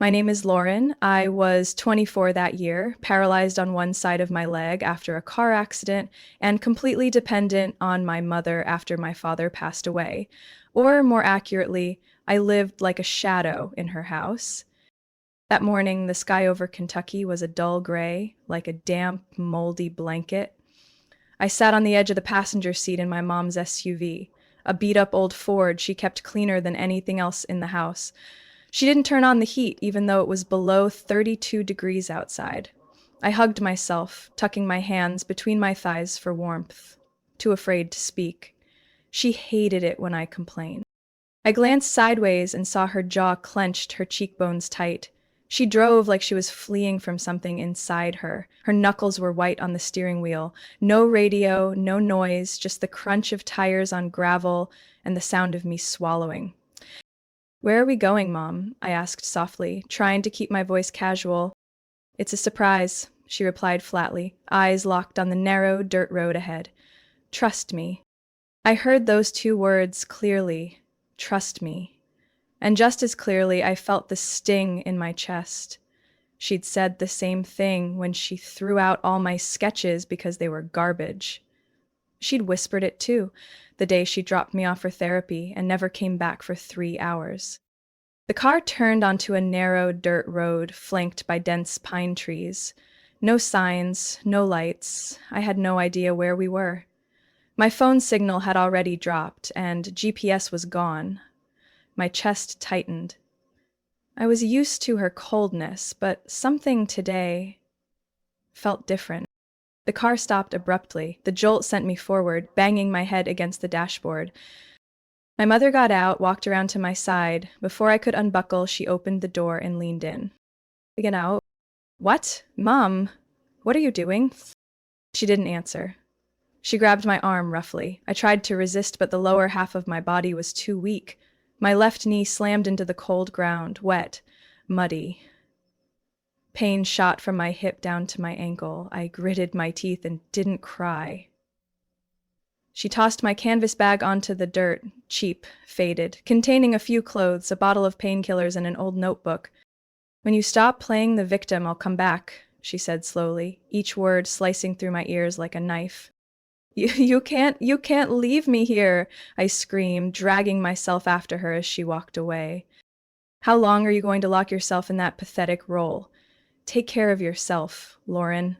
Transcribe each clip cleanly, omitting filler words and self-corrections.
My name is Lauren. I was 24 that year, paralyzed on one side of my leg after a car accident, and completely dependent on my mother after my father passed away. Or more accurately, I lived like a shadow in her house. That morning, the sky over Kentucky was a dull gray, like a damp, moldy blanket. I sat on the edge of the passenger seat in my mom's SUV, a beat up old Ford she kept cleaner than anything else in the house. She didn't turn on the heat, even though it was below 32 degrees outside. I hugged myself, tucking my hands between my thighs for warmth, too afraid to speak. She hated it when I complained. I glanced sideways and saw her jaw clenched, her cheekbones tight. She drove like she was fleeing from something inside her. Her knuckles were white on the steering wheel. No radio, no noise, just the crunch of tires on gravel and the sound of me swallowing. "Where are we going, Mom?" I asked softly, trying to keep my voice casual. "It's a surprise," she replied flatly, eyes locked on the narrow dirt road ahead. "Trust me." I heard those two words clearly. Trust me. And just as clearly, I felt the sting in my chest. She'd said the same thing when she threw out all my sketches because they were garbage. She'd whispered it too, the day she dropped me off for therapy and never came back for 3 hours. The car turned onto a narrow dirt road flanked by dense pine trees. No signs, no lights. I had no idea where we were. My phone signal had already dropped, and GPS was gone. My chest tightened. I was used to her coldness, but something today felt different. The car stopped abruptly. The jolt sent me forward, banging my head against the dashboard. My mother got out, walked around to my side. Before I could unbuckle, she opened the door and leaned in. "Get out." "What? Mom, what are you doing?" She didn't answer. She grabbed my arm roughly. I tried to resist, but the lower half of my body was too weak. My left knee slammed into the cold ground, wet, muddy. Pain shot from my hip down to my ankle. I gritted my teeth and didn't cry. She tossed my canvas bag onto the dirt, cheap, faded, containing a few clothes, a bottle of painkillers, and an old notebook. "When you stop playing the victim, I'll come back," she said slowly, each word slicing through my ears like a knife. You can't leave me here," I screamed, dragging myself after her as she walked away. "How long are you going to lock yourself in that pathetic role? Take care of yourself, Lauren."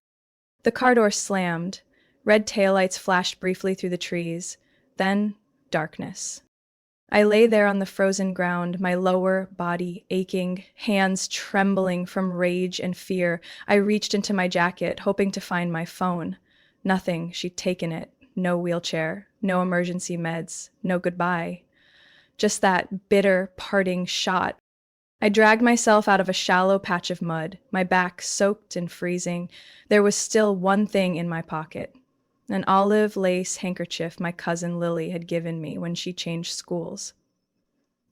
The car door slammed. Red taillights flashed briefly through the trees. Then, darkness. I lay there on the frozen ground, my lower body aching, hands trembling from rage and fear. I reached into my jacket, hoping to find my phone. Nothing, she'd taken it. No wheelchair, no emergency meds, no goodbye. Just that bitter, parting shot. I dragged myself out of a shallow patch of mud, my back soaked and freezing. There was still one thing in my pocket. An olive lace handkerchief my cousin Lily had given me when she changed schools.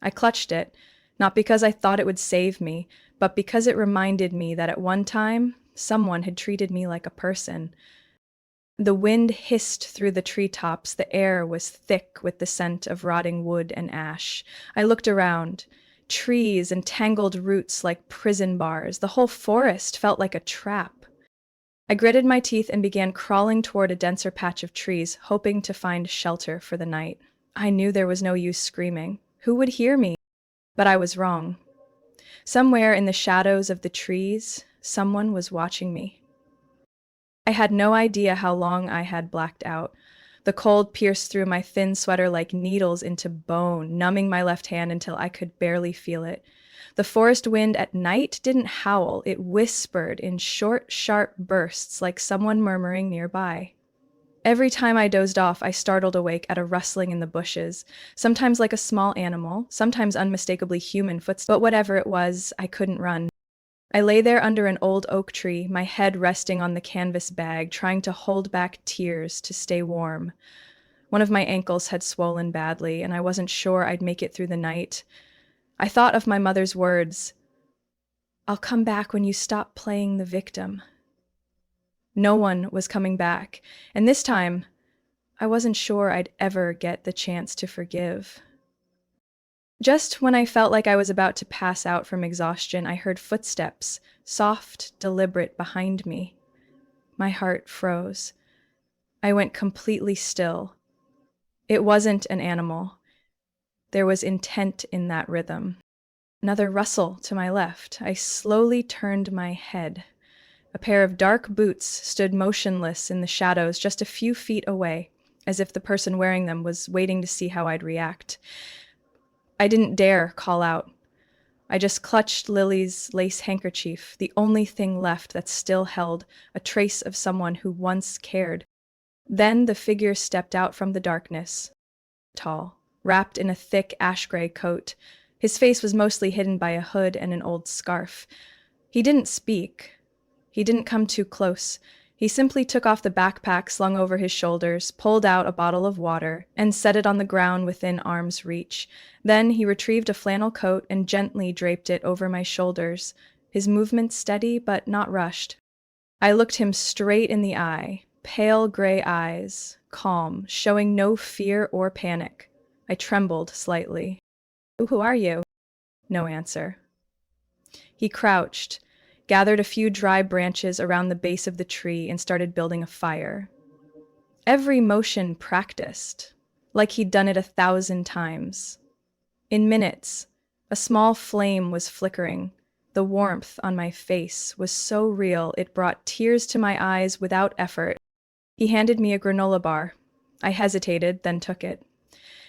I clutched it, not because I thought it would save me, but because it reminded me that at one time, someone had treated me like a person. The wind hissed through the treetops. The air was thick with the scent of rotting wood and ash. I looked around. Trees and tangled roots like prison bars. The whole forest felt like a trap. I gritted my teeth and began crawling toward a denser patch of trees, hoping to find shelter for the night. I knew there was no use screaming. Who would hear me? But I was wrong. Somewhere in the shadows of the trees, someone was watching me. I had no idea how long I had blacked out. The cold pierced through my thin sweater like needles into bone, numbing my left hand until I could barely feel it. The forest wind at night didn't howl, it whispered in short, sharp bursts like someone murmuring nearby. Every time I dozed off, I startled awake at a rustling in the bushes, sometimes like a small animal, sometimes unmistakably human footsteps, but whatever it was, I couldn't run. I lay there under an old oak tree, my head resting on the canvas bag, trying to hold back tears to stay warm. One of my ankles had swollen badly, and I wasn't sure I'd make it through the night. I thought of my mother's words, "I'll come back when you stop playing the victim." No one was coming back, and this time, I wasn't sure I'd ever get the chance to forgive. Just when I felt like I was about to pass out from exhaustion, I heard footsteps, soft, deliberate, behind me. My heart froze. I went completely still. It wasn't an animal. There was intent in that rhythm. Another rustle to my left. I slowly turned my head. A pair of dark boots stood motionless in the shadows just a few feet away, as if the person wearing them was waiting to see how I'd react. I didn't dare call out. I just clutched Lily's lace handkerchief, the only thing left that still held a trace of someone who once cared. Then the figure stepped out from the darkness, tall, wrapped in a thick ash-gray coat. His face was mostly hidden by a hood and an old scarf. He didn't speak. He didn't come too close. He simply took off the backpack slung over his shoulders, pulled out a bottle of water, and set it on the ground within arm's reach. Then he retrieved a flannel coat and gently draped it over my shoulders, his movements steady but not rushed. I looked him straight in the eye, pale gray eyes, calm, showing no fear or panic. I trembled slightly. "Who are you?" No answer. He crouched, gathered a few dry branches around the base of the tree, and started building a fire. Every motion practiced, like he'd done it 1,000 times. In minutes, a small flame was flickering. The warmth on my face was so real it brought tears to my eyes without effort. He handed me a granola bar. I hesitated, then took it.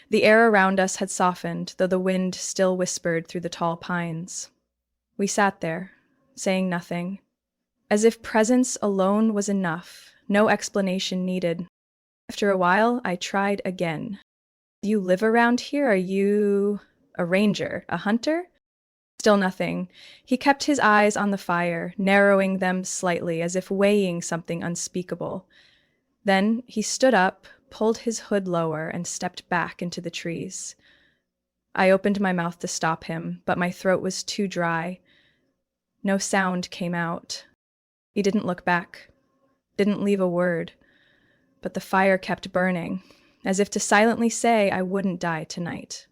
The air around us had softened, though the wind still whispered through the tall pines. We sat there, saying nothing, as if presence alone was enough, no explanation needed. After a while, I tried again. "Do you live around here? Are you a ranger, a hunter?" Still nothing. He kept his eyes on the fire, narrowing them slightly, as if weighing something unspeakable. Then he stood up, pulled his hood lower, and stepped back into the trees. I opened my mouth to stop him, but my throat was too dry. No sound came out. He didn't look back, didn't leave a word, but the fire kept burning, as if to silently say I wouldn't die tonight.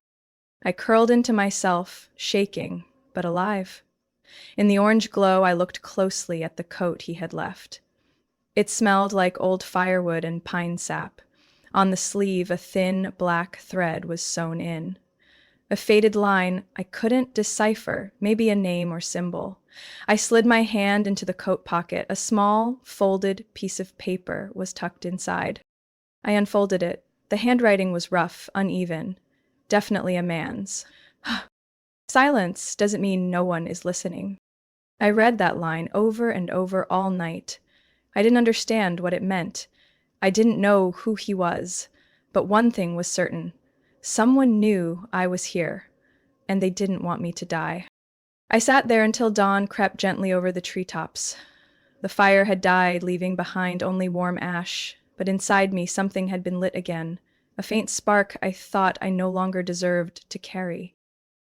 I curled into myself, shaking, but alive. In the orange glow, I looked closely at the coat he had left. It smelled like old firewood and pine sap. On the sleeve, a thin, black thread was sewn in. A faded line I couldn't decipher, maybe a name or symbol. I slid my hand into the coat pocket. A small, folded piece of paper was tucked inside. I unfolded it. The handwriting was rough, uneven. Definitely a man's. Silence doesn't mean no one is listening. I read that line over and over all night. I didn't understand what it meant. I didn't know who he was. But one thing was certain. Someone knew I was here, and they didn't want me to die. I sat there until dawn crept gently over the treetops. The fire had died, leaving behind only warm ash, but inside me something had been lit again, a faint spark I thought I no longer deserved to carry.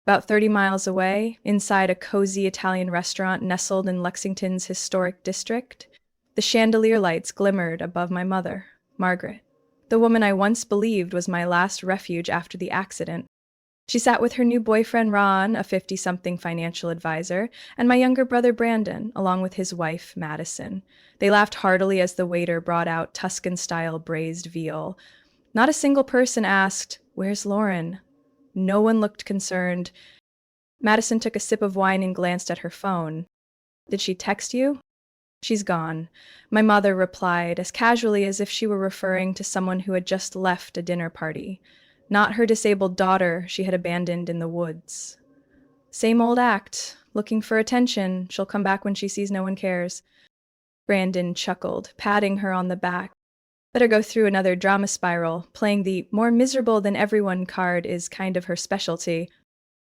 About 30 miles away, inside a cozy Italian restaurant nestled in Lexington's historic district, the chandelier lights glimmered above my mother, Margaret, the woman I once believed was my last refuge after the accident. She sat with her new boyfriend Ron, a 50-something financial advisor, and my younger brother Brandon, along with his wife Madison. They laughed heartily as the waiter brought out Tuscan-style braised veal. Not a single person asked, "Where's Lauren?" No one looked concerned. Madison took a sip of wine and glanced at her phone. "Did she text you?" "She's gone," my mother replied, as casually as if she were referring to someone who had just left a dinner party. Not her disabled daughter she had abandoned in the woods. "Same old act. Looking for attention. She'll come back when she sees no one cares." Brandon chuckled, patting her on the back. "Better go through another drama spiral. Playing the more miserable than everyone card is kind of her specialty."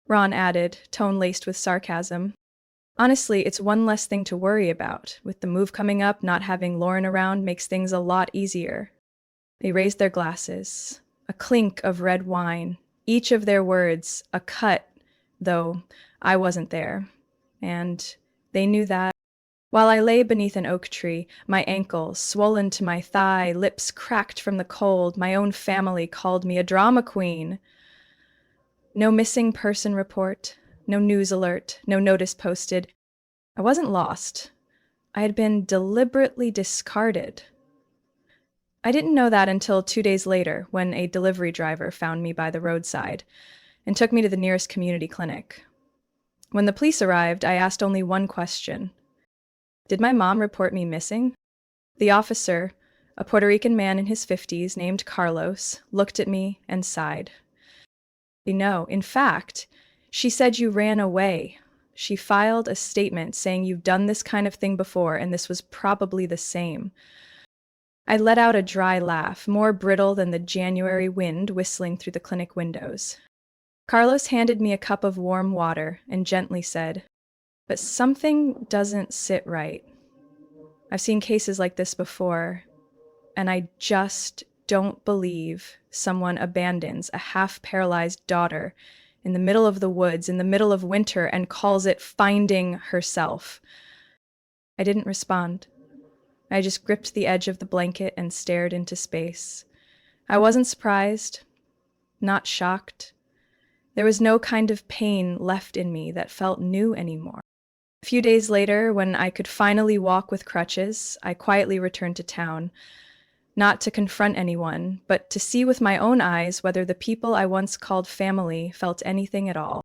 Ron added, tone laced with sarcasm. "Honestly, it's one less thing to worry about. With the move coming up, not having Lauren around makes things a lot easier." They raised their glasses. A clink of red wine. Each of their words, a cut, though I wasn't there. And they knew that. While I lay beneath an oak tree, my ankle swollen to my thigh, lips cracked from the cold, my own family called me a drama queen. No missing person report, no news alert, no notice posted. I wasn't lost. I had been deliberately discarded. I didn't know that until 2 days later when a delivery driver found me by the roadside and took me to the nearest community clinic. When the police arrived, I asked only one question. Did my mom report me missing? The officer, a Puerto Rican man in his 50s named Carlos, looked at me and sighed. No, in fact, she said you ran away. She filed a statement saying you've done this kind of thing before and this was probably the same. I let out a dry laugh, more brittle than the January wind whistling through the clinic windows. Carlos handed me a cup of warm water and gently said, "But something doesn't sit right. I've seen cases like this before, and I just don't believe someone abandons a half-paralyzed daughter in the middle of the woods, in the middle of winter, and calls it finding herself." I didn't respond. I just gripped the edge of the blanket and stared into space. I wasn't surprised, not shocked. There was no kind of pain left in me that felt new anymore. A few days later, when I could finally walk with crutches, I quietly returned to town, not to confront anyone, but to see with my own eyes whether the people I once called family felt anything at all.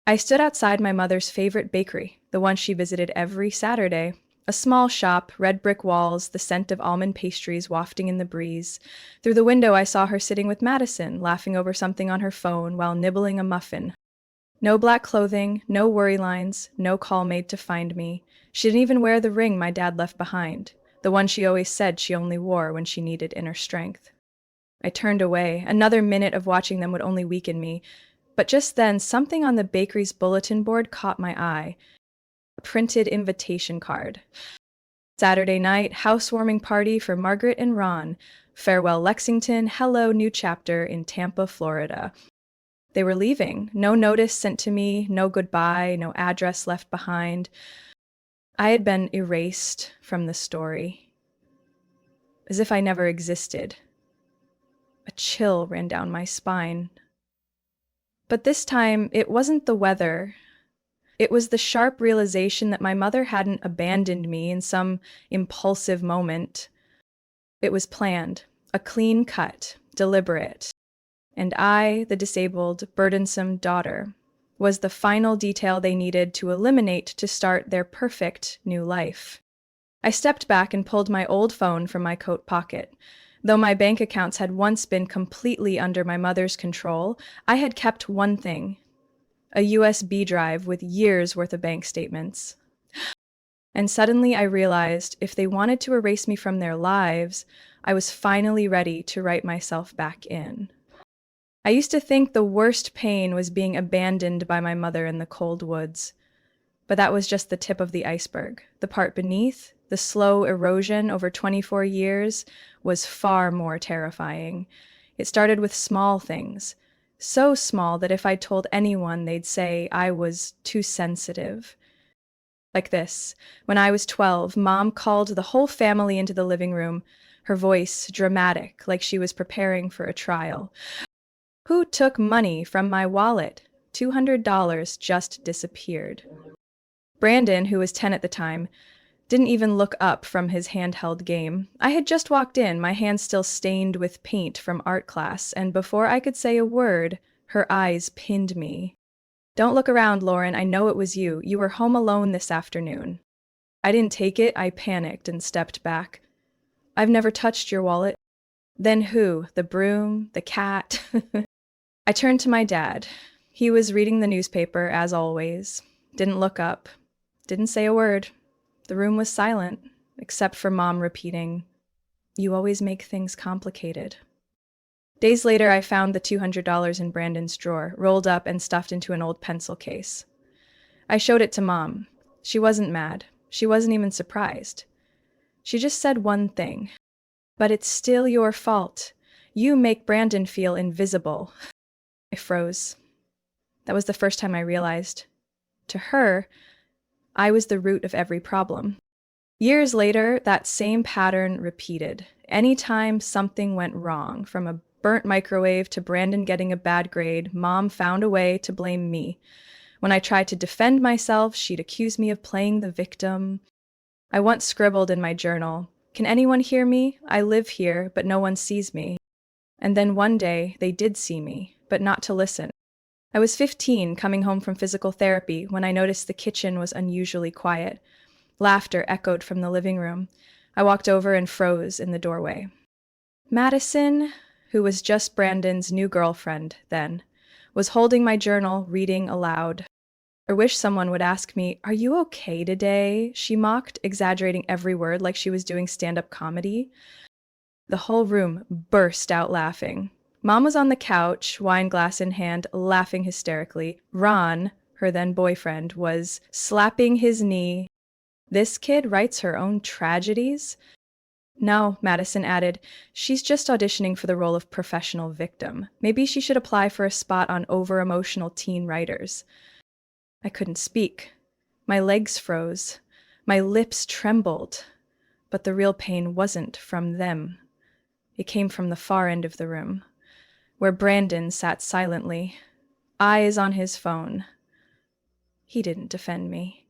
I stood outside my mother's favorite bakery, the one she visited every Saturday. A small shop, red brick walls, the scent of almond pastries wafting in the breeze. Through the window I saw her sitting with Madison, laughing over something on her phone while nibbling a muffin. No black clothing, no worry lines, no call made to find me. She didn't even wear the ring my dad left behind, the one she always said she only wore when she needed inner strength. I turned away. Another minute of watching them would only weaken me. But just then, something on the bakery's bulletin board caught my eye. A printed invitation card. Saturday night, housewarming party for Margaret and Ron. Farewell Lexington, hello new chapter in Tampa, Florida. They were leaving. No notice sent to me, no goodbye, no address left behind. I had been erased from the story, as if I never existed. A chill ran down my spine. But this time, it wasn't the weather. It was the sharp realization that my mother hadn't abandoned me in some impulsive moment. It was planned, a clean cut, deliberate. And I, the disabled, burdensome daughter, was the final detail they needed to eliminate to start their perfect new life. I stepped back and pulled my old phone from my coat pocket. Though my bank accounts had once been completely under my mother's control, I had kept one thing: a USB drive with years' worth of bank statements. And suddenly I realized if they wanted to erase me from their lives, I was finally ready to write myself back in. I used to think the worst pain was being abandoned by my mother in the cold woods. But that was just the tip of the iceberg. The part beneath, the slow erosion over 24 years, was far more terrifying. It started with small things. So small that if I told anyone, they'd say I was too sensitive. Like this. When I was 12, Mom called the whole family into the living room, her voice dramatic, like she was preparing for a trial. "Who took money from my wallet? $200 just disappeared." Brandon, who was 10 at the time, didn't even look up from his handheld game. I had just walked in, my hands still stained with paint from art class, and before I could say a word, her eyes pinned me. "Don't look around, Lauren. I know it was you. You were home alone this afternoon." I didn't take it. I panicked and stepped back. "I've never touched your wallet." "Then who? The broom? The cat?" I turned to my dad. He was reading the newspaper, as always. Didn't look up. Didn't say a word. The room was silent, except for Mom repeating, "You always make things complicated." Days later, I found the $200 in Brandon's drawer, rolled up and stuffed into an old pencil case. I showed it to Mom. She wasn't mad. She wasn't even surprised. She just said one thing. "But it's still your fault. You make Brandon feel invisible." I froze. That was the first time I realized. To her, I was the root of every problem. Years later, that same pattern repeated. Anytime something went wrong, from a burnt microwave to Brandon getting a bad grade, Mom found a way to blame me. When I tried to defend myself, she'd accuse me of playing the victim. I once scribbled in my journal, "Can anyone hear me? I live here, but no one sees me." And then one day, they did see me, but not to listen. I was 15, coming home from physical therapy, when I noticed the kitchen was unusually quiet. Laughter echoed from the living room. I walked over and froze in the doorway. Madison, who was just Brandon's new girlfriend then, was holding my journal, reading aloud. "I wish someone would ask me, 'Are you okay today?'" she mocked, exaggerating every word like she was doing stand-up comedy. The whole room burst out laughing. Mom was on the couch, wine glass in hand, laughing hysterically. Ron, her then boyfriend, was slapping his knee. "This kid writes her own tragedies?" "No," Madison added, "she's just auditioning for the role of professional victim. Maybe she should apply for a spot on over-emotional teen writers." I couldn't speak. My legs froze. My lips trembled. But the real pain wasn't from them. It came from the far end of the room, where Brandon sat silently, eyes on his phone. He didn't defend me.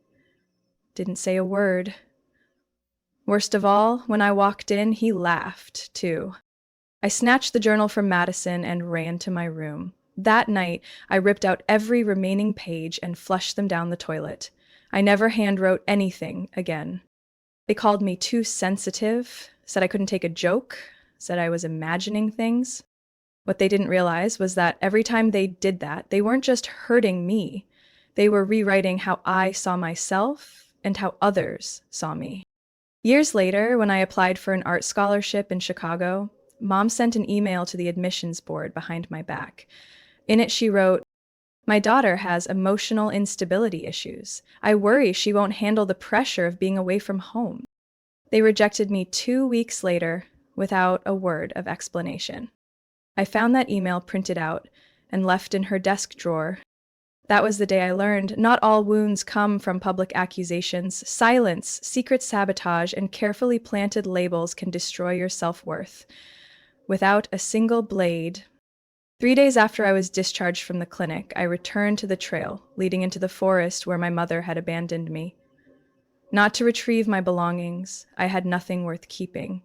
Didn't say a word. Worst of all, when I walked in, he laughed, too. I snatched the journal from Madison and ran to my room. That night, I ripped out every remaining page and flushed them down the toilet. I never handwrote anything again. They called me too sensitive, said I couldn't take a joke, said I was imagining things. What they didn't realize was that every time they did that, they weren't just hurting me. They were rewriting how I saw myself and how others saw me. Years later, when I applied for an art scholarship in Chicago, Mom sent an email to the admissions board behind my back. In it, she wrote, "My daughter has emotional instability issues. I worry she won't handle the pressure of being away from home." They rejected me 2 weeks later without a word of explanation. I found that email printed out and left in her desk drawer. That was the day I learned not all wounds come from public accusations. Silence, secret sabotage, and carefully planted labels can destroy your self-worth. Without a single blade. 3 days after I was discharged from the clinic, I returned to the trail leading into the forest where my mother had abandoned me. Not to retrieve my belongings, I had nothing worth keeping,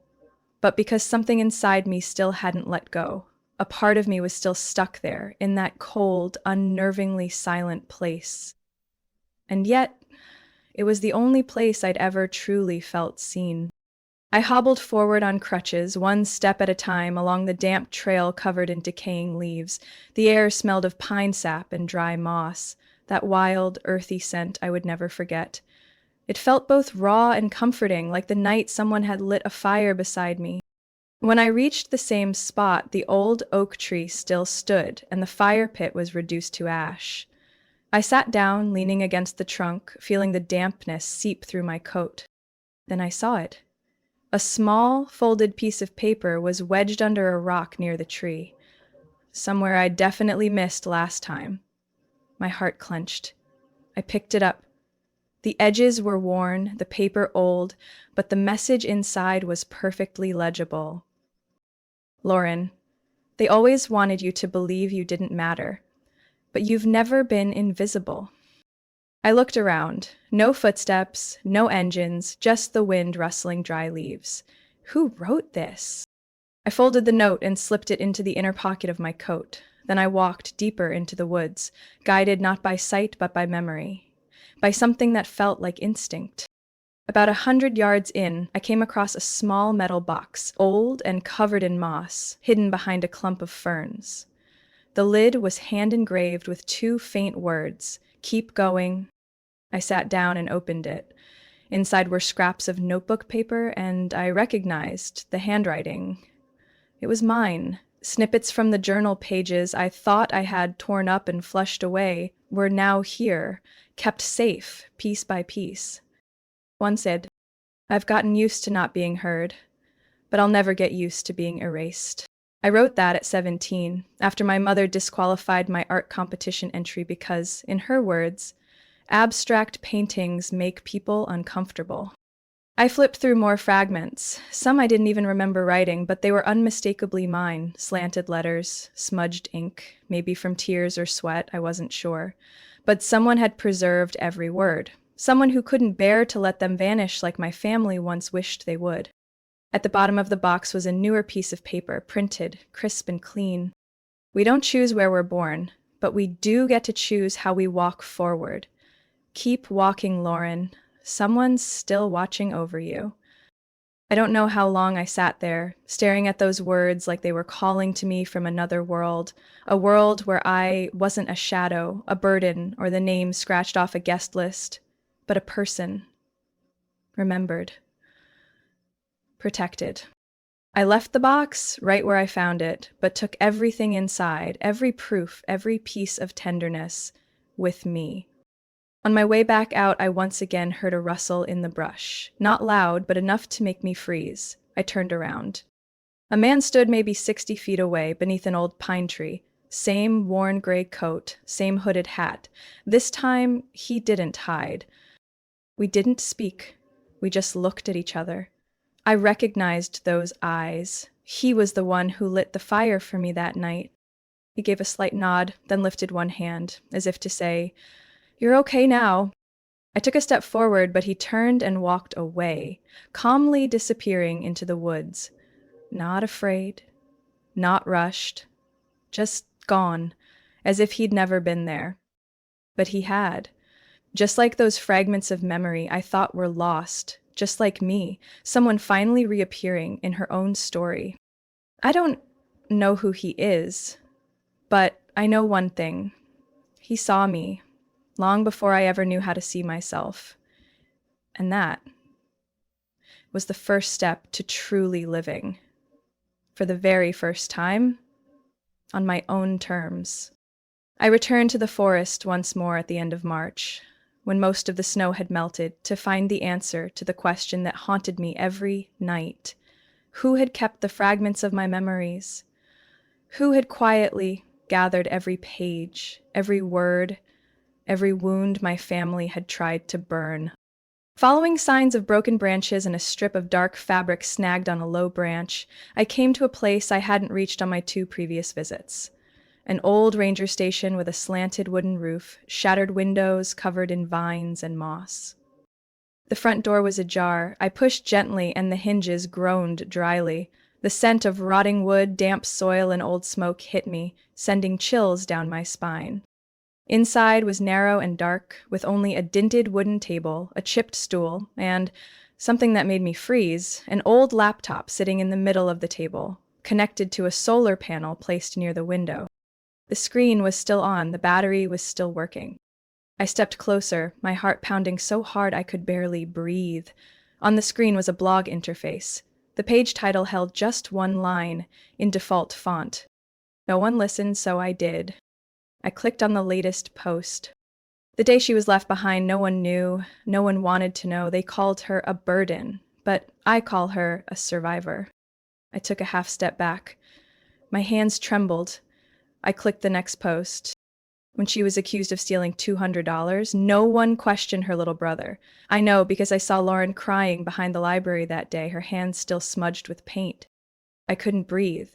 but because something inside me still hadn't let go. A part of me was still stuck there, in that cold, unnervingly silent place. And yet, it was the only place I'd ever truly felt seen. I hobbled forward on crutches, one step at a time, along the damp trail covered in decaying leaves. The air smelled of pine sap and dry moss, that wild, earthy scent I would never forget. It felt both raw and comforting, like the night someone had lit a fire beside me. When I reached the same spot, the old oak tree still stood, and the fire pit was reduced to ash. I sat down, leaning against the trunk, feeling the dampness seep through my coat. Then I saw it. A small, folded piece of paper was wedged under a rock near the tree, somewhere I'd definitely missed last time. My heart clenched. I picked it up. The edges were worn, the paper old, but the message inside was perfectly legible. "Lauren, they always wanted you to believe you didn't matter, but you've never been invisible." I looked around. No footsteps, no engines, just the wind rustling dry leaves. Who wrote this? I folded the note and slipped it into the inner pocket of my coat. Then I walked deeper into the woods, guided not by sight but by memory, by something that felt like instinct. About 100 yards in, I came across a small metal box, old and covered in moss, hidden behind a clump of ferns. The lid was hand-engraved with 2 faint words, "Keep going." I sat down and opened it. Inside were scraps of notebook paper, and I recognized the handwriting. It was mine. Snippets from the journal pages I thought I had torn up and flushed away were now here, kept safe, piece by piece. One said, "I've gotten used to not being heard, but I'll never get used to being erased." I wrote that at 17, after my mother disqualified my art competition entry because, in her words, abstract paintings make people uncomfortable. I flipped through more fragments. Some I didn't even remember writing, but they were unmistakably mine. Slanted letters, smudged ink, maybe from tears or sweat, I wasn't sure. But someone had preserved every word. Someone who couldn't bear to let them vanish like my family once wished they would. At the bottom of the box was a newer piece of paper, printed, crisp and clean. We don't choose where we're born, but we do get to choose how we walk forward. Keep walking, Lauren. Someone's still watching over you. I don't know how long I sat there, staring at those words like they were calling to me from another world, a world where I wasn't a shadow, a burden, or the name scratched off a guest list, but a person. Remembered. Protected. I left the box right where I found it, but took everything inside, every proof, every piece of tenderness, with me. On my way back out, I once again heard a rustle in the brush. Not loud, but enough to make me freeze. I turned around. A man stood maybe 60 feet away, beneath an old pine tree. Same worn gray coat, same hooded hat. This time, he didn't hide. We didn't speak. We just looked at each other. I recognized those eyes. He was the one who lit the fire for me that night. He gave a slight nod, then lifted one hand, as if to say, "You're okay now." I took a step forward, but he turned and walked away, calmly disappearing into the woods. Not afraid, not rushed, just gone, as if he'd never been there. But he had. Just like those fragments of memory I thought were lost, just like me, someone finally reappearing in her own story. I don't know who he is, but I know one thing. He saw me, long before I ever knew how to see myself. And that was the first step to truly living. For the very first time, on my own terms. I returned to the forest once more at the end of March, when most of the snow had melted, to find the answer to the question that haunted me every night. Who had kept the fragments of my memories? Who had quietly gathered every page, every word, every wound my family had tried to burn? Following signs of broken branches and a strip of dark fabric snagged on a low branch, I came to a place I hadn't reached on my 2 previous visits. An old ranger station with a slanted wooden roof, shattered windows covered in vines and moss. The front door was ajar. I pushed gently and the hinges groaned dryly. The scent of rotting wood, damp soil, and old smoke hit me, sending chills down my spine. Inside was narrow and dark, with only a dinted wooden table, a chipped stool, and, something that made me freeze, an old laptop sitting in the middle of the table, connected to a solar panel placed near the window. The screen was still on, the battery was still working. I stepped closer, my heart pounding so hard I could barely breathe. On the screen was a blog interface. The page title held just one line, in default font. No one listened, so I did. I clicked on the latest post. The day she was left behind, no one knew, no one wanted to know. They called her a burden, but I call her a survivor. I took a half step back. My hands trembled. I clicked the next post. When she was accused of stealing $200, no one questioned her little brother. I know because I saw Lauren crying behind the library that day, her hands still smudged with paint. I couldn't breathe.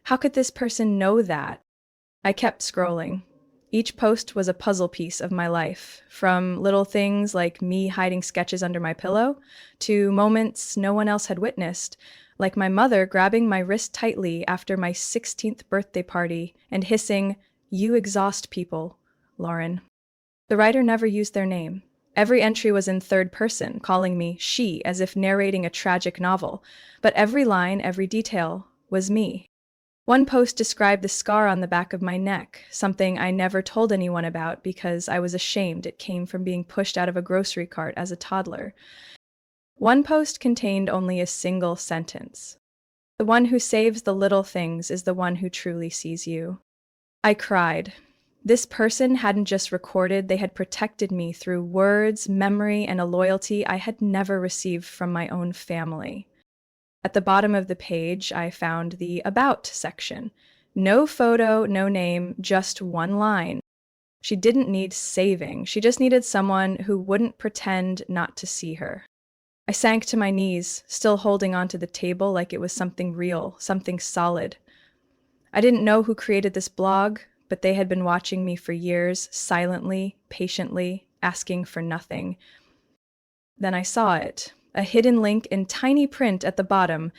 How could this person know that? I kept scrolling. Each post was a puzzle piece of my life, from little things like me hiding sketches under my pillow, to moments no one else had witnessed, like my mother grabbing my wrist tightly after my 16th birthday party and hissing, "You exhaust people, Lauren." The writer never used their name. Every entry was in third person, calling me she, as if narrating a tragic novel. But every line, every detail, was me. One post described the scar on the back of my neck, something I never told anyone about because I was ashamed it came from being pushed out of a grocery cart as a toddler. One post contained only a single sentence. The one who saves the little things is the one who truly sees you. I cried. This person hadn't just recorded, they had protected me through words, memory, and a loyalty I had never received from my own family. At the bottom of the page, I found the About section. No photo, no name, just one line. She didn't need saving. She just needed someone who wouldn't pretend not to see her. I I sank to my knees, still holding onto the table like it was something real, something solid. I didn't know who created this blog, but they had been watching me for years, silently, patiently, asking for nothing. Then I saw it, a hidden link in tiny print at the bottom,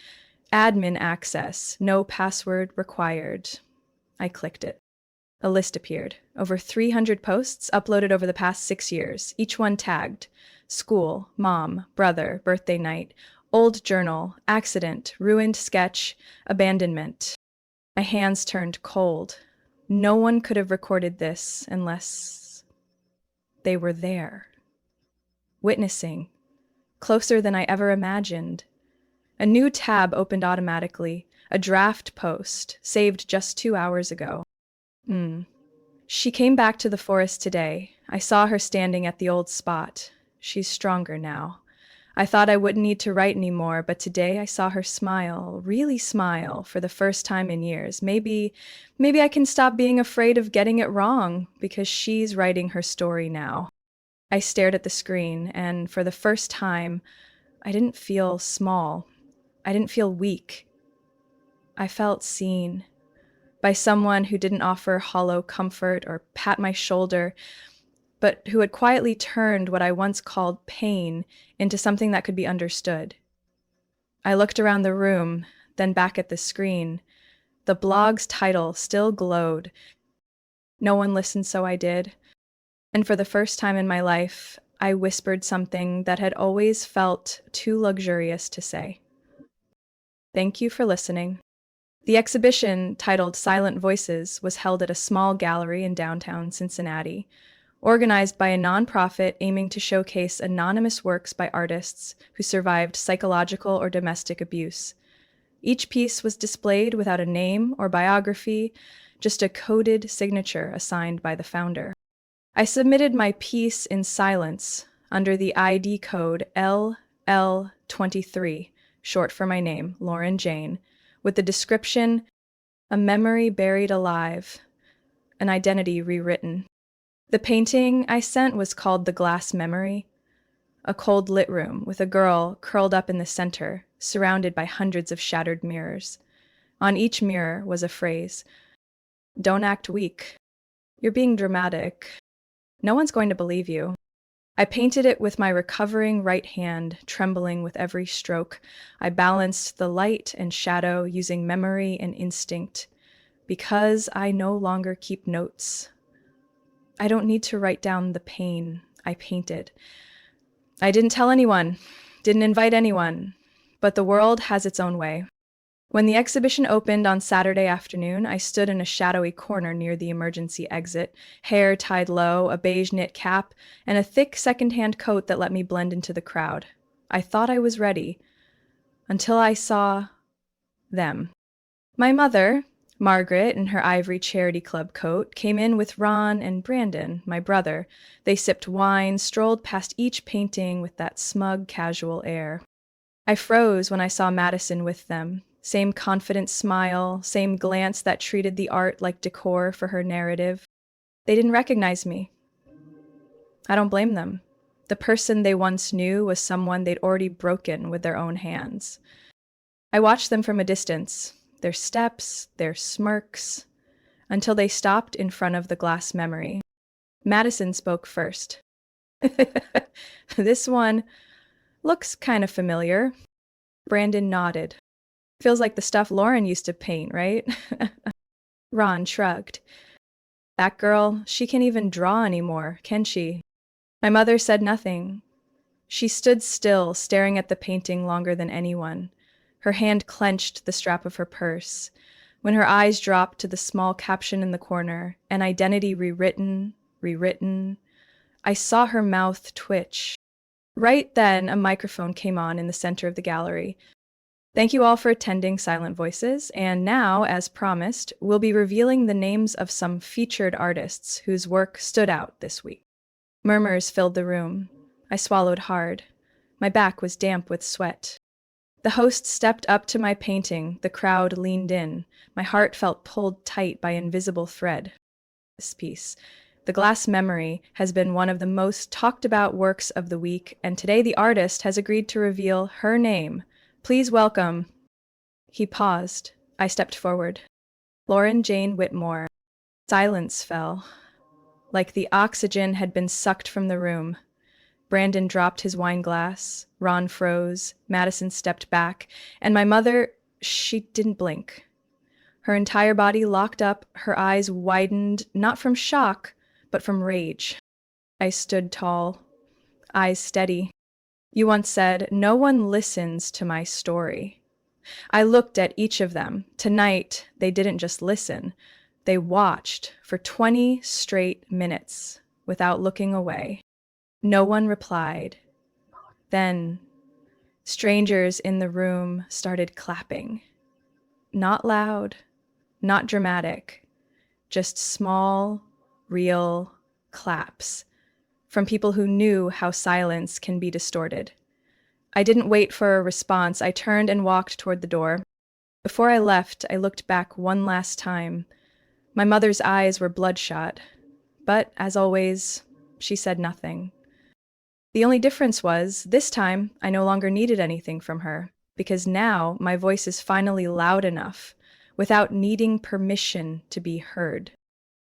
admin access, no password required. I clicked it. A list appeared. Over 300 posts uploaded over the past 6 years, each one tagged. School, mom, brother, birthday night, old journal, accident, ruined sketch, abandonment. My hands turned cold. No one could have recorded this unless they were there. Witnessing. Closer than I ever imagined. A new tab opened automatically. A draft post, saved just 2 hours ago. She came back to the forest today. I saw her standing at the old spot. She's stronger now. I thought I wouldn't need to write anymore, but today I saw her smile, really smile, for the first time in years. Maybe I can stop being afraid of getting it wrong, because she's writing her story now. I stared at the screen, and for the first time, I didn't feel small. I didn't feel weak. I felt seen by someone who didn't offer hollow comfort or pat my shoulder, but who had quietly turned what I once called pain into something that could be understood. I looked around the room, then back at the screen. The blog's title still glowed. No one listened, so I did. And for the first time in my life, I whispered something that had always felt too luxurious to say. Thank you for listening. The exhibition, titled Silent Voices, was held at a small gallery in downtown Cincinnati, organized by a nonprofit aiming to showcase anonymous works by artists who survived psychological or domestic abuse. Each piece was displayed without a name or biography, just a coded signature assigned by the founder. I submitted my piece in silence under the ID code LL23, short for my name, Lauren Jane, with the description, a memory buried alive, an identity rewritten. The painting I sent was called The Glass Memory, a cold lit room with a girl curled up in the center, surrounded by hundreds of shattered mirrors. On each mirror was a phrase, "Don't act weak. You're being dramatic. No one's going to believe you." I painted it with my recovering right hand, trembling with every stroke. I balanced the light and shadow using memory and instinct. Because I no longer keep notes. I don't need to write down the pain I painted. I didn't tell anyone, didn't invite anyone, but the world has its own way. When the exhibition opened on Saturday afternoon, I stood in a shadowy corner near the emergency exit, hair tied low, a beige knit cap, and a thick second-hand coat that let me blend into the crowd. I thought I was ready, until I saw them. My mother, Margaret, in her ivory charity club coat, came in with Ron and Brandon, my brother. They sipped wine, strolled past each painting with that smug, casual air. I froze when I saw Madison with them. Same confident smile, same glance that treated the art like decor for her narrative. They didn't recognize me. I don't blame them. The person they once knew was someone they'd already broken with their own hands. I watched them from a distance, their steps, their smirks, until they stopped in front of the glass memory. Madison spoke first. "This one looks kind of familiar." Brandon nodded. "Feels like the stuff Lauren used to paint, right?" Ron shrugged. "That girl, she can't even draw anymore, can she?" My mother said nothing. She stood still, staring at the painting longer than anyone. Her hand clenched the strap of her purse. When her eyes dropped to the small caption in the corner, an identity rewritten, I saw her mouth twitch. Right then, a microphone came on in the center of the gallery. Thank you all for attending Silent Voices, and now, as promised, we'll be revealing the names of some featured artists whose work stood out this week. Murmurs filled the room. I swallowed hard. My back was damp with sweat. The host stepped up to my painting. The crowd leaned in. My heart felt pulled tight by invisible thread. This piece. The Glass Memory has been one of the most talked about works of the week, and today the artist has agreed to reveal her name. Please welcome. He paused. I stepped forward. Lauren Jane Whitmore. Silence fell. Like the oxygen had been sucked from the room. Brandon dropped his wine glass. Ron froze. Madison stepped back. And my mother, she didn't blink. Her entire body locked up, her eyes widened, not from shock, but from rage. I stood tall, eyes steady. You once said, "No one listens to my story." I looked at each of them. Tonight, they didn't just listen. They watched for 20 straight minutes without looking away. No one replied. Then, strangers in the room started clapping. Not loud, not dramatic, just small, real claps from people who knew how silence can be distorted. I didn't wait for a response. I turned and walked toward the door. Before I left, I looked back one last time. My mother's eyes were bloodshot, but as always, she said nothing. The only difference was, this time, I no longer needed anything from her, because now my voice is finally loud enough, without needing permission to be heard.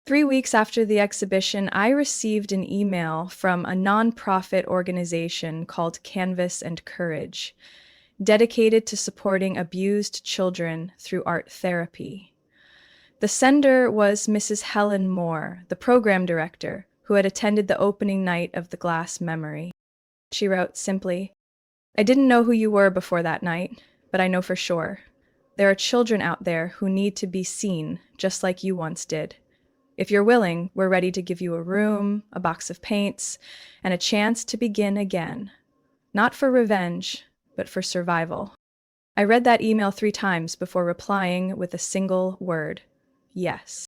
3 weeks after the exhibition, I received an email from a nonprofit organization called Canvas and Courage, dedicated to supporting abused children through art therapy. The sender was Mrs. Helen Moore, the program director, who had attended the opening night of The Glass Memory. She wrote simply, "I didn't know who you were before that night, but I know for sure. There are children out there who need to be seen, just like you once did. If you're willing, we're ready to give you a room, a box of paints, and a chance to begin again. Not for revenge, but for survival." I read that email 3 times before replying with a single word: yes.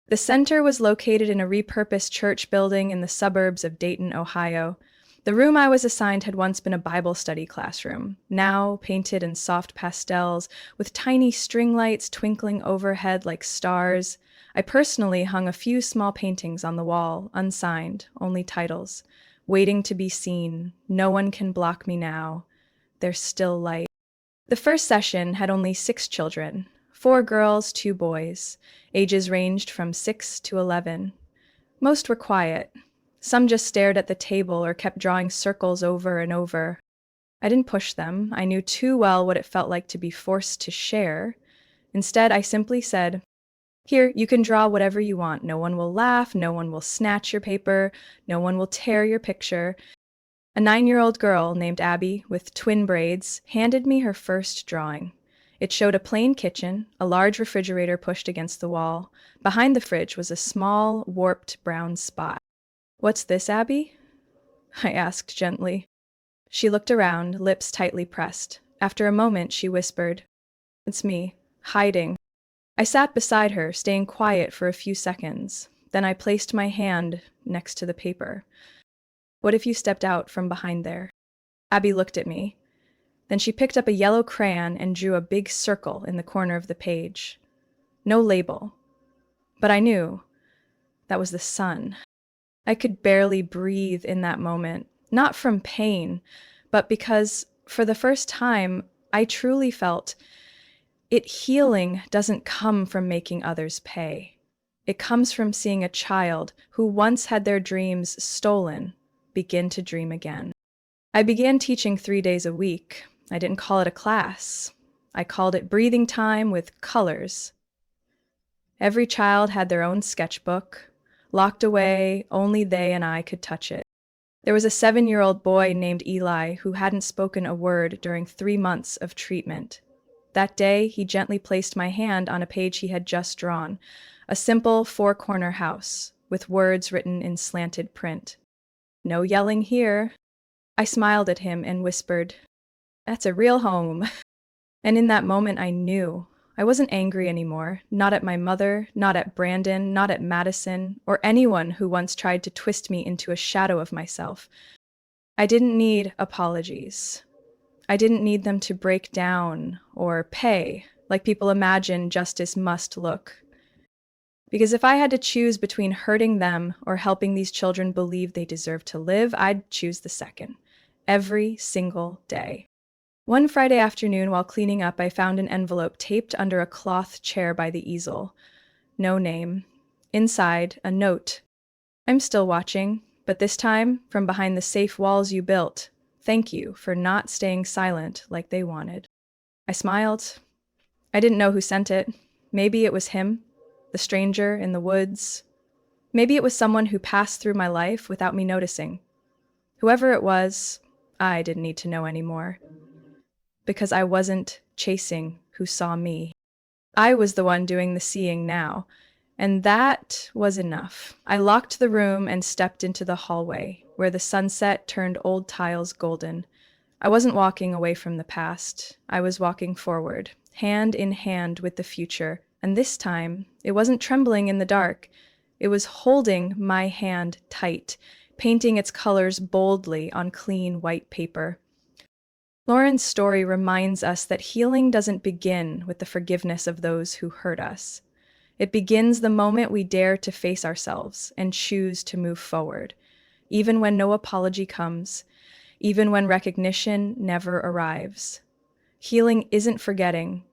The center was located in a repurposed church building in the suburbs of Dayton, Ohio. The room I was assigned had once been a Bible study classroom, now painted in soft pastels, with tiny string lights twinkling overhead like stars. I personally hung a few small paintings on the wall, unsigned, only titles. "Waiting to be seen. No one can block me now. There's still light." The first session had only 6 children, 4 girls, 2 boys. Ages ranged from 6 to 11. Most were quiet. Some just stared at the table or kept drawing circles over and over. I didn't push them. I knew too well what it felt like to be forced to share. Instead, I simply said, "Here, you can draw whatever you want. No one will laugh, no one will snatch your paper, no one will tear your picture." A 9-year-old girl named Abby, with twin braids, handed me her first drawing. It showed a plain kitchen, a large refrigerator pushed against the wall. Behind the fridge was a small, warped brown spot. "What's this, Abby?" I asked gently. She looked around, lips tightly pressed. After a moment, she whispered, "It's me, hiding." I sat beside her, staying quiet for a few seconds. Then I placed my hand next to the paper. "What if you stepped out from behind there?" Abby looked at me. Then she picked up a yellow crayon and drew a big circle in the corner of the page. No label. But I knew that was the sun. I could barely breathe in that moment, not from pain, but because, for the first time, I truly felt healing doesn't come from making others pay. It comes from seeing a child who once had their dreams stolen begin to dream again. I began teaching 3 days a week. I didn't call it a class. I called it breathing time with colors. Every child had their own sketchbook, locked away, only they and I could touch it. There was a 7-year-old boy named Eli who hadn't spoken a word during 3 months of treatment. That day, he gently placed my hand on a page he had just drawn, a simple 4-corner house with words written in slanted print. "No yelling here." I smiled at him and whispered, "That's a real home." And in that moment, I knew. I wasn't angry anymore, not at my mother, not at Brandon, not at Madison, or anyone who once tried to twist me into a shadow of myself. I didn't need apologies. I didn't need them to break down or pay, like people imagine justice must look. Because if I had to choose between hurting them or helping these children believe they deserve to live, I'd choose the second. Every single day. One Friday afternoon, while cleaning up, I found an envelope taped under a cloth chair by the easel. No name. Inside, a note. I'm still watching, but this time from behind the safe walls you built. Thank you for not staying silent like they wanted. I smiled. I didn't know who sent it. Maybe it was him, the stranger in the woods. Maybe it was someone who passed through my life without me noticing. Whoever it was, I didn't need to know anymore. Because I wasn't chasing who saw me. I was the one doing the seeing now. And that was enough. I locked the room and stepped into the hallway, where the sunset turned old tiles golden. I wasn't walking away from the past. I was walking forward, hand in hand with the future. And this time, it wasn't trembling in the dark. It was holding my hand tight, painting its colors boldly on clean white paper. Lauren's story reminds us that healing doesn't begin with the forgiveness of those who hurt us. It begins the moment we dare to face ourselves and choose to move forward, even when no apology comes, even when recognition never arrives. Healing isn't forgetting.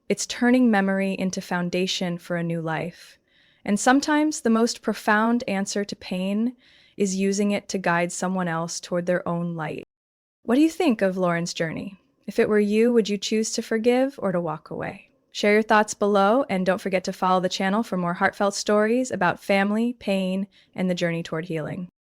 It's turning memory into foundation for a new life. And sometimes the most profound answer to pain is using it to guide someone else toward their own light. What do you think of Lauren's journey? If it were you, would you choose to forgive or to walk away? Share your thoughts below, and don't forget to follow the channel for more heartfelt stories about family, pain, and the journey toward healing.